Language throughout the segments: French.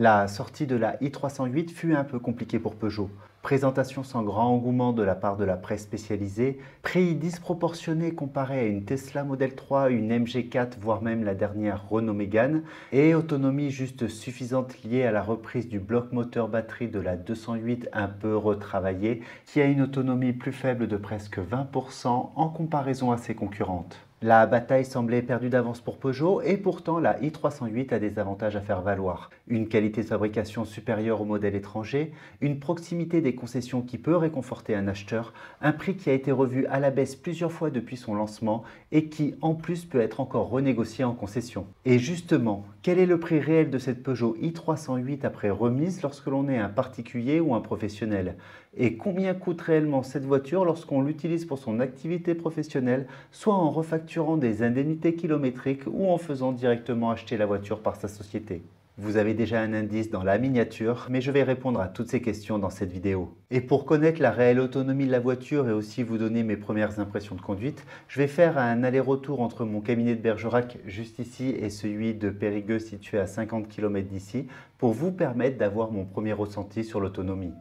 La sortie de la i308 fut un peu compliquée pour Peugeot. Présentation sans grand engouement de la part de la presse spécialisée, prix disproportionné comparé à une Tesla Model 3, une MG4, voire même la dernière Renault Mégane, et autonomie juste suffisante liée à la reprise du bloc moteur batterie de la 208 un peu retravaillée, qui a une autonomie plus faible de presque 20% en comparaison à ses concurrentes. La bataille semblait perdue d'avance pour Peugeot et pourtant la i308 a des avantages à faire valoir. Une qualité de fabrication supérieure au modèle étranger, une proximité des concessions qui peut réconforter un acheteur, un prix qui a été revu à la baisse plusieurs fois depuis son lancement et qui en plus peut être encore renégocié en concession. Et justement, quel est le prix réel de cette Peugeot i308 après remise lorsque l'on est un particulier ou un professionnel? Et combien coûte réellement cette voiture lorsqu'on l'utilise pour son activité professionnelle, soit en refacturant des indemnités kilométriques ou en faisant directement acheter la voiture par sa société? Vous avez déjà un indice dans la miniature, mais je vais répondre à toutes ces questions dans cette vidéo. Et pour connaître la réelle autonomie de la voiture et aussi vous donner mes premières impressions de conduite, je vais faire un aller-retour entre mon cabinet de Bergerac juste ici et celui de Périgueux situé à 50 km d'ici pour vous permettre d'avoir mon premier ressenti sur l'autonomie.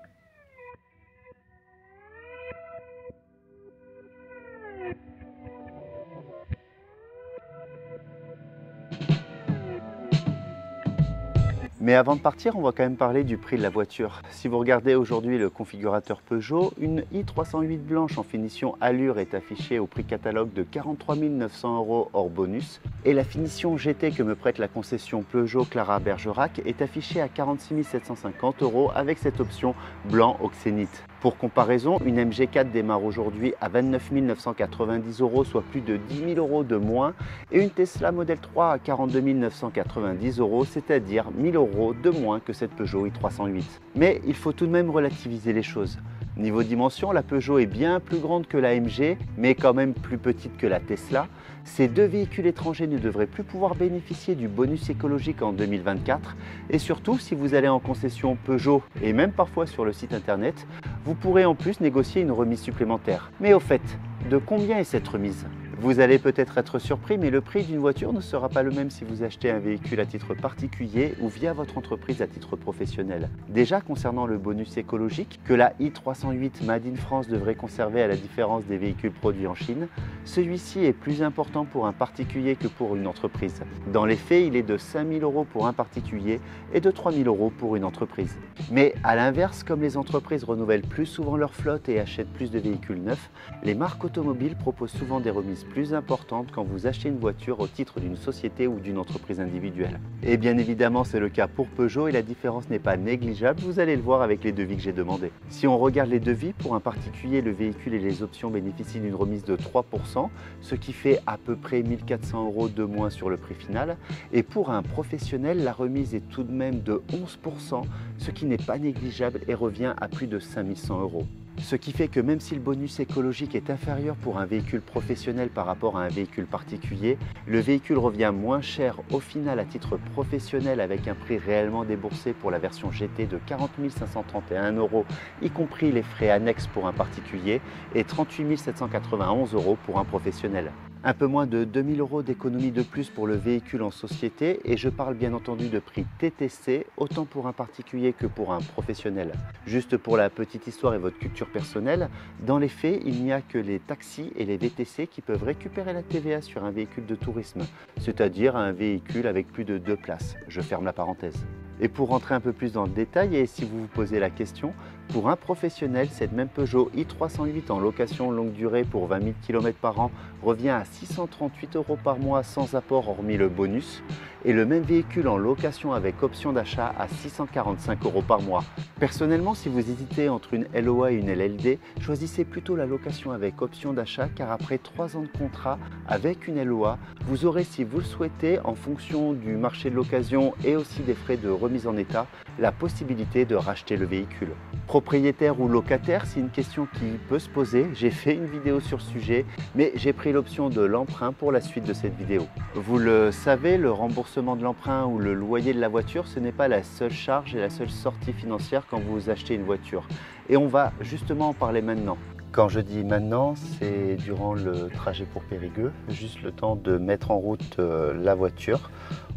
Mais avant de partir, on va quand même parler du prix de la voiture. Si vous regardez aujourd'hui le configurateur Peugeot, une i308 blanche en finition Allure est affichée au prix catalogue de 43 900 € hors bonus. Et la finition GT que me prête la concession Peugeot Clara Bergerac est affichée à 46 750 € avec cette option blanc oxénite. Pour comparaison, une MG4 démarre aujourd'hui à 29 990 €, soit plus de 10 000 € de moins, et une Tesla Model 3 à 42 990 €, c'est-à-dire 1 000 € de moins que cette Peugeot i308. Mais il faut tout de même relativiser les choses. Niveau dimension, la Peugeot est bien plus grande que la MG, mais quand même plus petite que la Tesla. Ces deux véhicules étrangers ne devraient plus pouvoir bénéficier du bonus écologique en 2024. Et surtout, si vous allez en concession Peugeot, et même parfois sur le site internet, vous pourrez en plus négocier une remise supplémentaire. Mais au fait, de combien est cette remise ? Vous allez peut-être être surpris, mais le prix d'une voiture ne sera pas le même si vous achetez un véhicule à titre particulier ou via votre entreprise à titre professionnel. Déjà, concernant le bonus écologique, que la i308 Made in France devrait conserver à la différence des véhicules produits en Chine, celui-ci est plus important pour un particulier que pour une entreprise. Dans les faits, il est de 5 000 € pour un particulier et de 3 000 € pour une entreprise. Mais à l'inverse, comme les entreprises renouvellent plus souvent leur flotte et achètent plus de véhicules neufs, les marques automobiles proposent souvent des remises plus importante quand vous achetez une voiture au titre d'une société ou d'une entreprise individuelle. Et bien évidemment, c'est le cas pour Peugeot et la différence n'est pas négligeable, vous allez le voir avec les devis que j'ai demandés. Si on regarde les devis, pour un particulier, le véhicule et les options bénéficient d'une remise de 3%, ce qui fait à peu près 1 400 € de moins sur le prix final. Et pour un professionnel, la remise est tout de même de 11%, ce qui n'est pas négligeable et revient à plus de 5 100 €. Ce qui fait que même si le bonus écologique est inférieur pour un véhicule professionnel par rapport à un véhicule particulier, le véhicule revient moins cher au final à titre professionnel avec un prix réellement déboursé pour la version GT de 40 531 €, y compris les frais annexes pour un particulier, et 38 791 € pour un professionnel. Un peu moins de 2 000 € d'économie de plus pour le véhicule en société et je parle bien entendu de prix TTC, autant pour un particulier que pour un professionnel. Juste pour la petite histoire et votre culture personnelle, dans les faits, il n'y a que les taxis et les VTC qui peuvent récupérer la TVA sur un véhicule de tourisme, c'est-à-dire un véhicule avec plus de 2 places. Je ferme la parenthèse. Et pour rentrer un peu plus dans le détail, et si vous vous posez la question, pour un professionnel, cette même Peugeot i308 en location longue durée pour 20 000 km par an revient à 638 € par mois sans apport hormis le bonus, et le même véhicule en location avec option d'achat à 645 € par mois. Personnellement, si vous hésitez entre une LOA et une LLD, choisissez plutôt la location avec option d'achat car après 3 ans de contrat avec une LOA, vous aurez, si vous le souhaitez, en fonction du marché de l'occasion et aussi des frais de remise en état, la possibilité de racheter le véhicule. Propriétaire ou locataire, c'est une question qui peut se poser. J'ai fait une vidéo sur ce sujet, mais j'ai pris l'option de l'emprunt pour la suite de cette vidéo. Vous le savez, le remboursement de l'emprunt ou le loyer de la voiture, ce n'est pas la seule charge et la seule sortie financière quand vous achetez une voiture. Et on va justement en parler maintenant. Quand je dis maintenant, c'est durant le trajet pour Périgueux, juste le temps de mettre en route la voiture.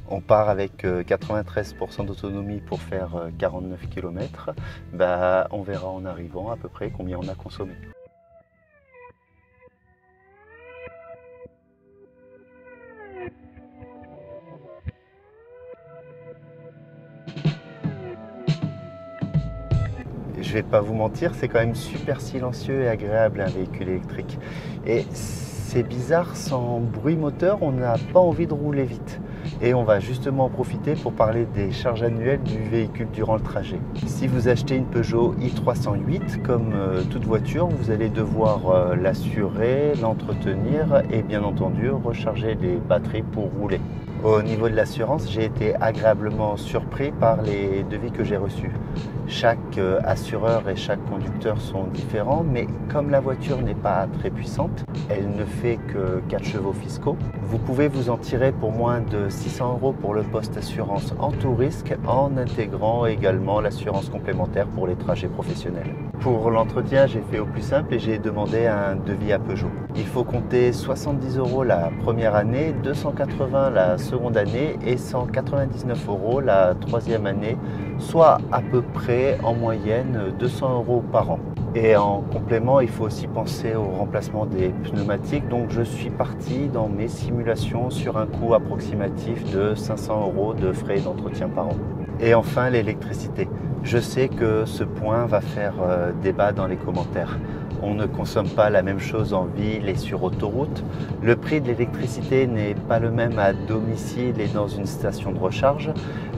On part avec 93% d'autonomie pour faire 49 km. Bah, on verra en arrivant à peu près combien on a consommé. Je vais pas vous mentir, c'est quand même super silencieux et agréable un véhicule électrique. Et c'est bizarre, sans bruit moteur, on n'a pas envie de rouler vite. Et on va justement en profiter pour parler des charges annuelles du véhicule durant le trajet. Si vous achetez une Peugeot i308, comme toute voiture, vous allez devoir l'assurer, l'entretenir et bien entendu recharger les batteries pour rouler. Au niveau de l'assurance, j'ai été agréablement surpris par les devis que j'ai reçus. Chaque assureur et chaque conducteur sont différents, mais comme la voiture n'est pas très puissante, elle ne fait que 4 chevaux fiscaux, vous pouvez vous en tirer pour moins de 600 € pour le poste assurance en tout risque, en intégrant également l'assurance complémentaire pour les trajets professionnels. Pour l'entretien, j'ai fait au plus simple et j'ai demandé un devis à Peugeot. Il faut compter 70 € la première année, 280 € la seconde année et 199 € la troisième année, soit à peu près en moyenne 200 € par an. Et en complément, il faut aussi penser au remplacement des pneumatiques. Donc je suis parti dans mes simulations sur un coût approximatif de 500 € de frais d'entretien par an. Et enfin, l'électricité. Je sais que ce point va faire débat dans les commentaires. On ne consomme pas la même chose en ville et sur autoroute. Le prix de l'électricité n'est pas le même à domicile et dans une station de recharge.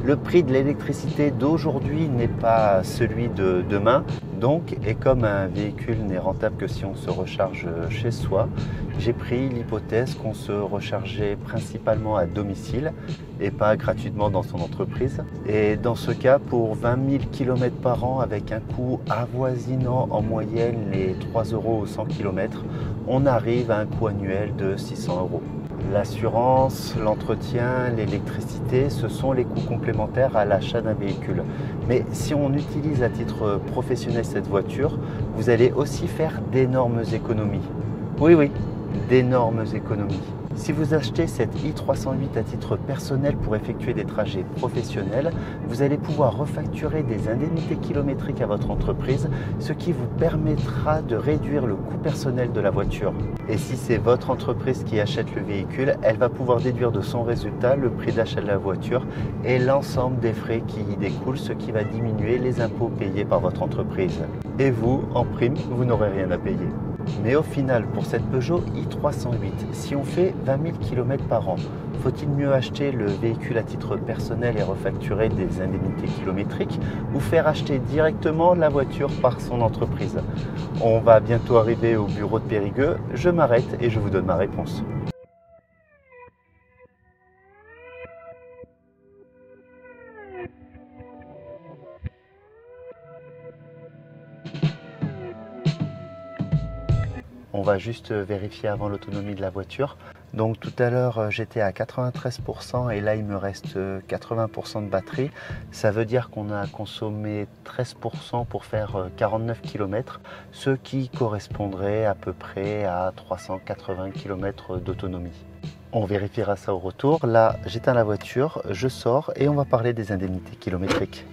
Le prix de l'électricité d'aujourd'hui n'est pas celui de demain. Donc, et comme un véhicule n'est rentable que si on se recharge chez soi, j'ai pris l'hypothèse qu'on se rechargeait principalement à domicile et pas gratuitement dans son entreprise. Et dans ce cas, pour 20 000 km par an avec un coût avoisinant en moyenne les 3 € au 100 km, on arrive à un coût annuel de 600 €. L'assurance, l'entretien, l'électricité, ce sont les coûts complémentaires à l'achat d'un véhicule. Mais si on utilise à titre professionnel cette voiture, vous allez aussi faire d'énormes économies. Oui, d'énormes économies. Si vous achetez cette i308 à titre personnel pour effectuer des trajets professionnels, vous allez pouvoir refacturer des indemnités kilométriques à votre entreprise, ce qui vous permettra de réduire le coût personnel de la voiture. Et si c'est votre entreprise qui achète le véhicule, elle va pouvoir déduire de son résultat le prix d'achat de la voiture et l'ensemble des frais qui y découlent, ce qui va diminuer les impôts payés par votre entreprise. Et vous, en prime, vous n'aurez rien à payer. Mais au final, pour cette Peugeot i308, si on fait 20 000 km par an, faut-il mieux acheter le véhicule à titre personnel et refacturer des indemnités kilométriques ou faire acheter directement la voiture par son entreprise? On va bientôt arriver au bureau de Périgueux, je m'arrête et je vous donne ma réponse. On va juste vérifier avant l'autonomie de la voiture. Donc tout à l'heure j'étais à 93% et là il me reste 80% de batterie. Ça veut dire qu'on a consommé 13% pour faire 49 km, ce qui correspondrait à peu près à 380 km d'autonomie. On vérifiera ça au retour. Là j'éteins la voiture, je sors et on va parler des indemnités kilométriques.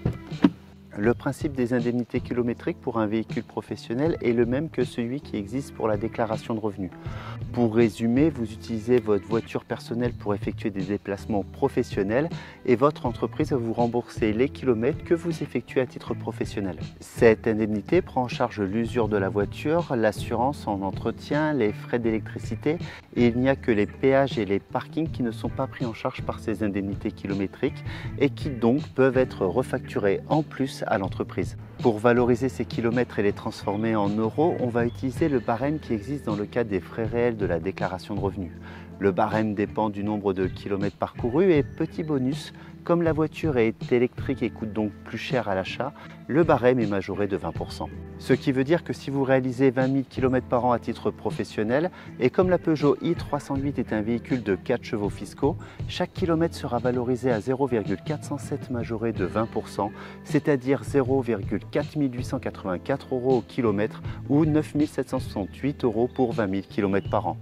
Le principe des indemnités kilométriques pour un véhicule professionnel est le même que celui qui existe pour la déclaration de revenus. Pour résumer, vous utilisez votre voiture personnelle pour effectuer des déplacements professionnels et votre entreprise va vous rembourser les kilomètres que vous effectuez à titre professionnel. Cette indemnité prend en charge l'usure de la voiture, l'assurance en entretien, les frais d'électricité et il n'y a que les péages et les parkings qui ne sont pas pris en charge par ces indemnités kilométriques et qui donc peuvent être refacturés en plus à l'entreprise. Pour valoriser ces kilomètres et les transformer en euros, on va utiliser le barème qui existe dans le cadre des frais réels de la déclaration de revenus. Le barème dépend du nombre de kilomètres parcourus et petit bonus, comme la voiture est électrique et coûte donc plus cher à l'achat, le barème est majoré de 20%. Ce qui veut dire que si vous réalisez 20 000 km par an à titre professionnel, et comme la Peugeot i308 est un véhicule de 4 chevaux fiscaux, chaque kilomètre sera valorisé à 0,407 majoré de 20%, c'est-à-dire 0,4 884 € au kilomètre ou 9 768 € pour 20 000 km par an.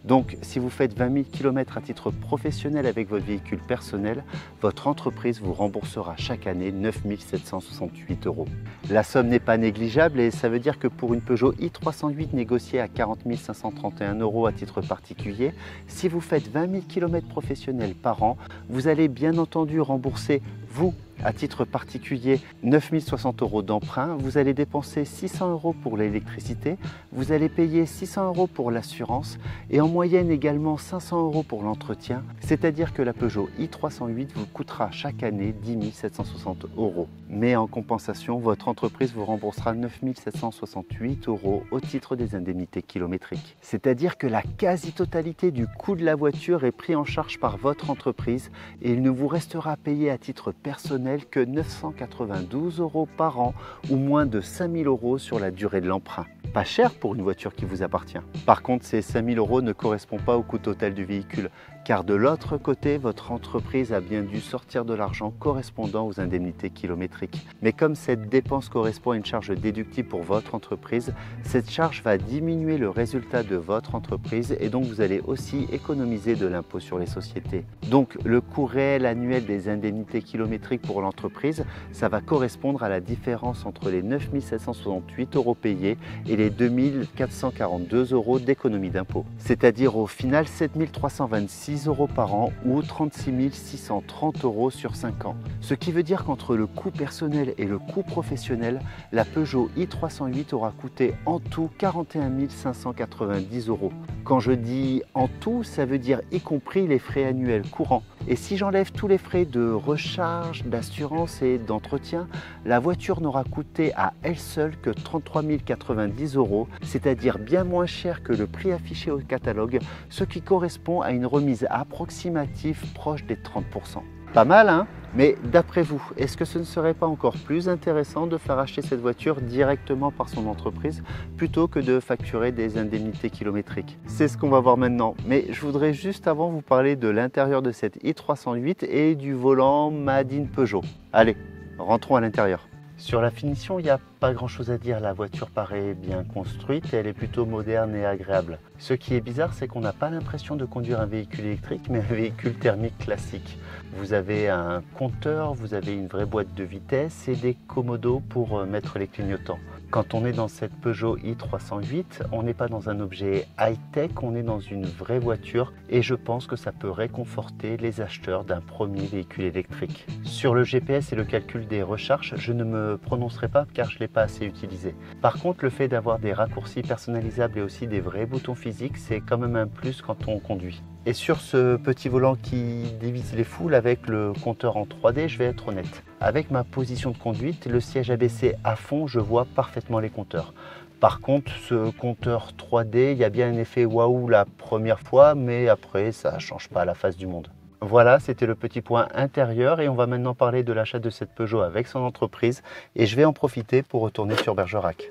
Donc, si vous faites 20 000 km à titre professionnel avec votre véhicule personnel, votre entreprise vous remboursera chaque année 9 768 €. La somme n'est pas négligeable et ça veut dire que pour une Peugeot i308 négociée à 40 531 € à titre particulier, si vous faites 20 000 km professionnels par an, vous allez bien entendu rembourser, vous, à titre particulier, 9 060 € d'emprunt, vous allez dépenser 600 € pour l'électricité, vous allez payer 600 € pour l'assurance et en moyenne également 500 € pour l'entretien, c'est-à-dire que la Peugeot i308 vous coûtera chaque année 10 760 €. Mais en compensation, votre entreprise vous remboursera 9 768 € au titre des indemnités kilométriques. C'est-à-dire que la quasi-totalité du coût de la voiture est pris en charge par votre entreprise et il ne vous restera à payer à titre personnel que 992 € par an ou moins de 5 000 € sur la durée de l'emprunt. Pas cher pour une voiture qui vous appartient. Par contre, ces 5 000 € ne correspondent pas au coût total du véhicule, car de l'autre côté, votre entreprise a bien dû sortir de l'argent correspondant aux indemnités kilométriques. Mais comme cette dépense correspond à une charge déductible pour votre entreprise, cette charge va diminuer le résultat de votre entreprise et donc vous allez aussi économiser de l'impôt sur les sociétés. Donc le coût réel annuel des indemnités kilométriques pour l'entreprise, ça va correspondre à la différence entre les 9 768 € payés et les 2 442 € d'économie d'impôt. C'est-à-dire au final 7 326 € par an ou 36 630 € sur 5 ans. Ce qui veut dire qu'entre le coût personnel et le coût professionnel, la Peugeot i308 aura coûté en tout 41 590 €. Quand je dis en tout, ça veut dire y compris les frais annuels courants. Et si j'enlève tous les frais de recharge, d'assurance et d'entretien, la voiture n'aura coûté à elle seule que 33 090 €, c'est-à-dire bien moins cher que le prix affiché au catalogue, ce qui correspond à une remise approximative proche des 30 %. Pas mal, hein? Mais d'après vous, est-ce que ce ne serait pas encore plus intéressant de faire acheter cette voiture directement par son entreprise plutôt que de facturer des indemnités kilométriques? C'est ce qu'on va voir maintenant. Mais je voudrais juste avant vous parler de l'intérieur de cette i308 et du volant Made in Peugeot. Allez, rentrons à l'intérieur. Sur la finition, il n'y a pas grand chose à dire, la voiture paraît bien construite et elle est plutôt moderne et agréable. Ce qui est bizarre, c'est qu'on n'a pas l'impression de conduire un véhicule électrique, mais un véhicule thermique classique. Vous avez un compteur, vous avez une vraie boîte de vitesse et des commodos pour mettre les clignotants. Quand on est dans cette Peugeot i308, on n'est pas dans un objet high-tech, on est dans une vraie voiture et je pense que ça peut réconforter les acheteurs d'un premier véhicule électrique. Sur le GPS et le calcul des recharges, je ne me prononcerai pas car je ne l'ai pas assez utilisé. Par contre, le fait d'avoir des raccourcis personnalisables et aussi des vrais boutons physiques, c'est quand même un plus quand on conduit. Et sur ce petit volant qui divise les foules avec le compteur en 3D, je vais être honnête. Avec ma position de conduite, le siège abaissé à fond, je vois parfaitement les compteurs. Par contre, ce compteur 3D, il y a bien un effet waouh la première fois, mais après, ça ne change pas la face du monde. Voilà, c'était le petit point intérieur et on va maintenant parler de l'achat de cette Peugeot avec son entreprise et je vais en profiter pour retourner sur Bergerac.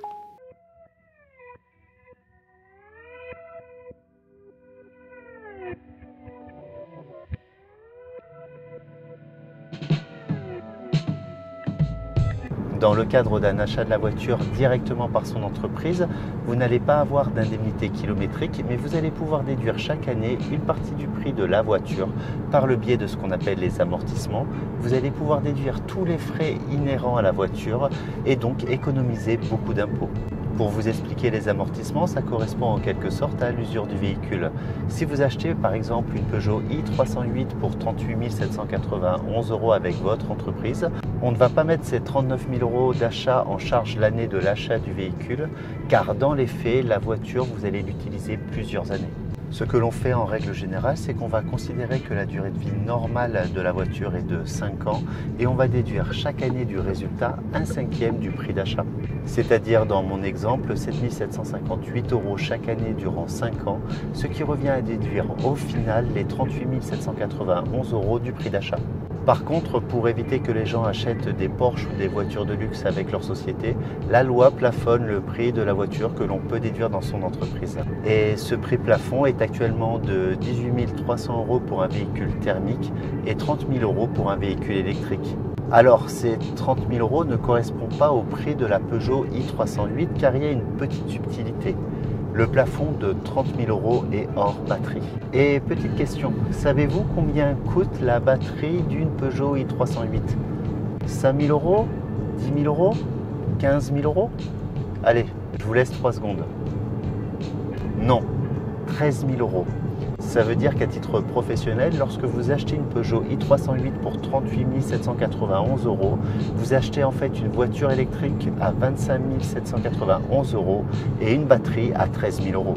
Dans le cadre d'un achat de la voiture directement par son entreprise, vous n'allez pas avoir d'indemnité kilométrique, mais vous allez pouvoir déduire chaque année une partie du prix de la voiture par le biais de ce qu'on appelle les amortissements. Vous allez pouvoir déduire tous les frais inhérents à la voiture et donc économiser beaucoup d'impôts. Pour vous expliquer les amortissements, ça correspond en quelque sorte à l'usure du véhicule. Si vous achetez par exemple une Peugeot i308 pour 38 791 € avec votre entreprise, on ne va pas mettre ces 39 000 € d'achat en charge l'année de l'achat du véhicule, car dans les faits, la voiture, vous allez l'utiliser plusieurs années. Ce que l'on fait en règle générale, c'est qu'on va considérer que la durée de vie normale de la voiture est de 5 ans et on va déduire chaque année du résultat 1/5 du prix d'achat. C'est-à-dire dans mon exemple 7 758 € chaque année durant 5 ans, ce qui revient à déduire au final les 38 791 € du prix d'achat. Par contre, pour éviter que les gens achètent des Porsche ou des voitures de luxe avec leur société, la loi plafonne le prix de la voiture que l'on peut déduire dans son entreprise. Et ce prix plafond est actuellement de 18 300 € pour un véhicule thermique et 30 000 € pour un véhicule électrique. Alors, ces 30 000 € ne correspondent pas au prix de la Peugeot i308 car il y a une petite subtilité. Le plafond de 30 000 € est hors batterie. Et petite question, savez-vous combien coûte la batterie d'une Peugeot i308? 5 000 €? 10 000 €? 15 000 €? Allez, je vous laisse 3 secondes. Non, 13 000 €. Ça veut dire qu'à titre professionnel, lorsque vous achetez une Peugeot i308 pour 38 791 €, vous achetez en fait une voiture électrique à 25 791 € et une batterie à 13 000 €.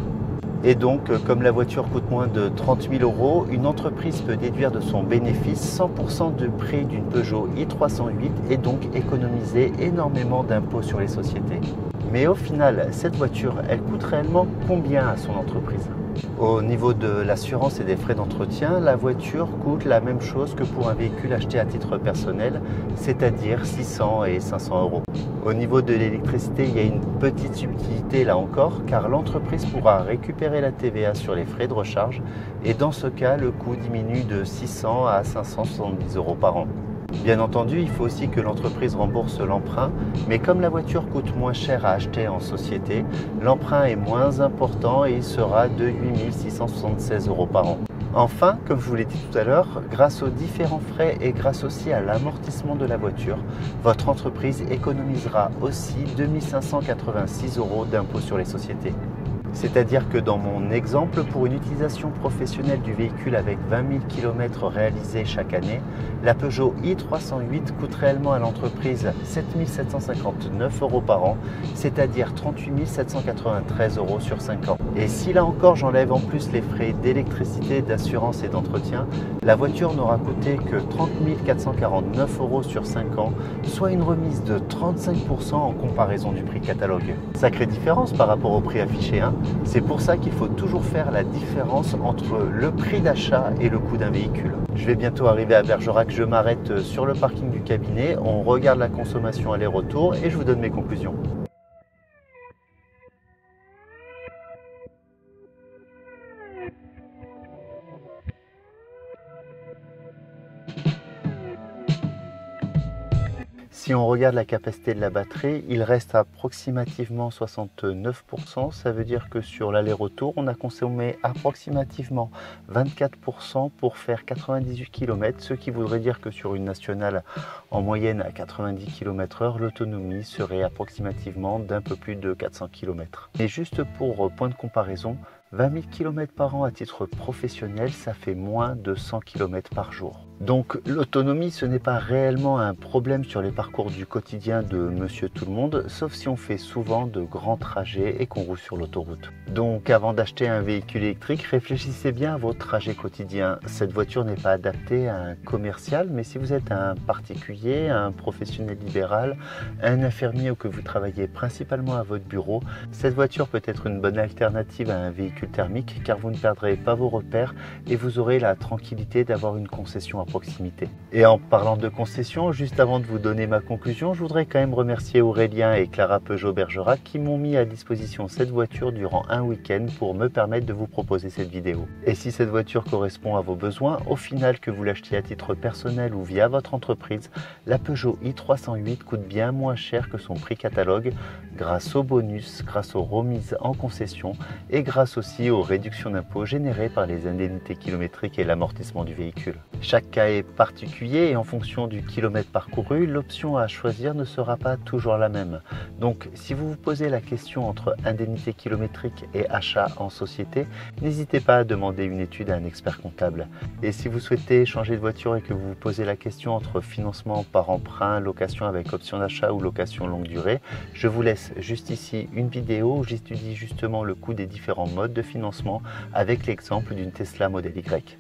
Et donc, comme la voiture coûte moins de 30 000 €, une entreprise peut déduire de son bénéfice 100% du prix d'une Peugeot i308 et donc économiser énormément d'impôts sur les sociétés. Mais au final, cette voiture, elle coûte réellement combien à son entreprise? Au niveau de l'assurance et des frais d'entretien, la voiture coûte la même chose que pour un véhicule acheté à titre personnel, c'est-à-dire 600 et 500 €. Au niveau de l'électricité, il y a une petite subtilité là encore, car l'entreprise pourra récupérer la TVA sur les frais de recharge et dans ce cas, le coût diminue de 600 à 570 € par an. Bien entendu, il faut aussi que l'entreprise rembourse l'emprunt, mais comme la voiture coûte moins cher à acheter en société, l'emprunt est moins important et il sera de 8 676 € par an. Enfin, comme je vous l'ai dit tout à l'heure, grâce aux différents frais et grâce aussi à l'amortissement de la voiture, votre entreprise économisera aussi 2 586 € d'impôts sur les sociétés. C'est-à-dire que dans mon exemple, pour une utilisation professionnelle du véhicule avec 20 000 km réalisés chaque année, la Peugeot i308 coûte réellement à l'entreprise 7 759 € par an, c'est-à-dire 38 793 € sur 5 ans. Et si là encore j'enlève en plus les frais d'électricité, d'assurance et d'entretien, la voiture n'aura coûté que 30 449 € sur 5 ans, soit une remise de 35% en comparaison du prix catalogue. Sacrée différence par rapport au prix affiché, hein. C'est pour ça qu'il faut toujours faire la différence entre le prix d'achat et le coût d'un véhicule. Je vais bientôt arriver à Bergerac, je m'arrête sur le parking du cabinet, on regarde la consommation aller-retour et je vous donne mes conclusions. Si on regarde la capacité de la batterie, il reste approximativement 69%. Ça veut dire que sur l'aller-retour, on a consommé approximativement 24% pour faire 98 km, ce qui voudrait dire que sur une nationale en moyenne à 90 km/h, l'autonomie serait approximativement d'un peu plus de 400 km. Et juste pour point de comparaison, 20 000 km par an à titre professionnel, ça fait moins de 100 km par jour. Donc l'autonomie, ce n'est pas réellement un problème sur les parcours du quotidien de Monsieur Tout-le-Monde, sauf si on fait souvent de grands trajets et qu'on roule sur l'autoroute. Donc avant d'acheter un véhicule électrique, réfléchissez bien à vos trajets quotidiens. Cette voiture n'est pas adaptée à un commercial, mais si vous êtes un particulier, un professionnel libéral, un infirmier ou que vous travaillez principalement à votre bureau, cette voiture peut être une bonne alternative à un véhicule thermique car vous ne perdrez pas vos repères et vous aurez la tranquillité d'avoir une concession à proximité. Et en parlant de concession, juste avant de vous donner ma conclusion, je voudrais quand même remercier Aurélien et Clara Peugeot Bergerac qui m'ont mis à disposition cette voiture durant un week-end pour me permettre de vous proposer cette vidéo. Et si cette voiture correspond à vos besoins, au final que vous l'achetiez à titre personnel ou via votre entreprise, la Peugeot i308 coûte bien moins cher que son prix catalogue grâce aux bonus, grâce aux remises en concession et grâce aussi aux réductions d'impôts générées par les indemnités kilométriques et l'amortissement du véhicule. Chaque cas est particulier et en fonction du kilomètre parcouru, l'option à choisir ne sera pas toujours la même. Donc si vous vous posez la question entre indemnité kilométrique et achat en société, n'hésitez pas à demander une étude à un expert comptable. Et si vous souhaitez changer de voiture et que vous vous posez la question entre financement par emprunt, location avec option d'achat ou location longue durée, je vous laisse juste ici une vidéo où j'étudie justement le coût des différents modes de financement avec l'exemple d'une Tesla Model Y.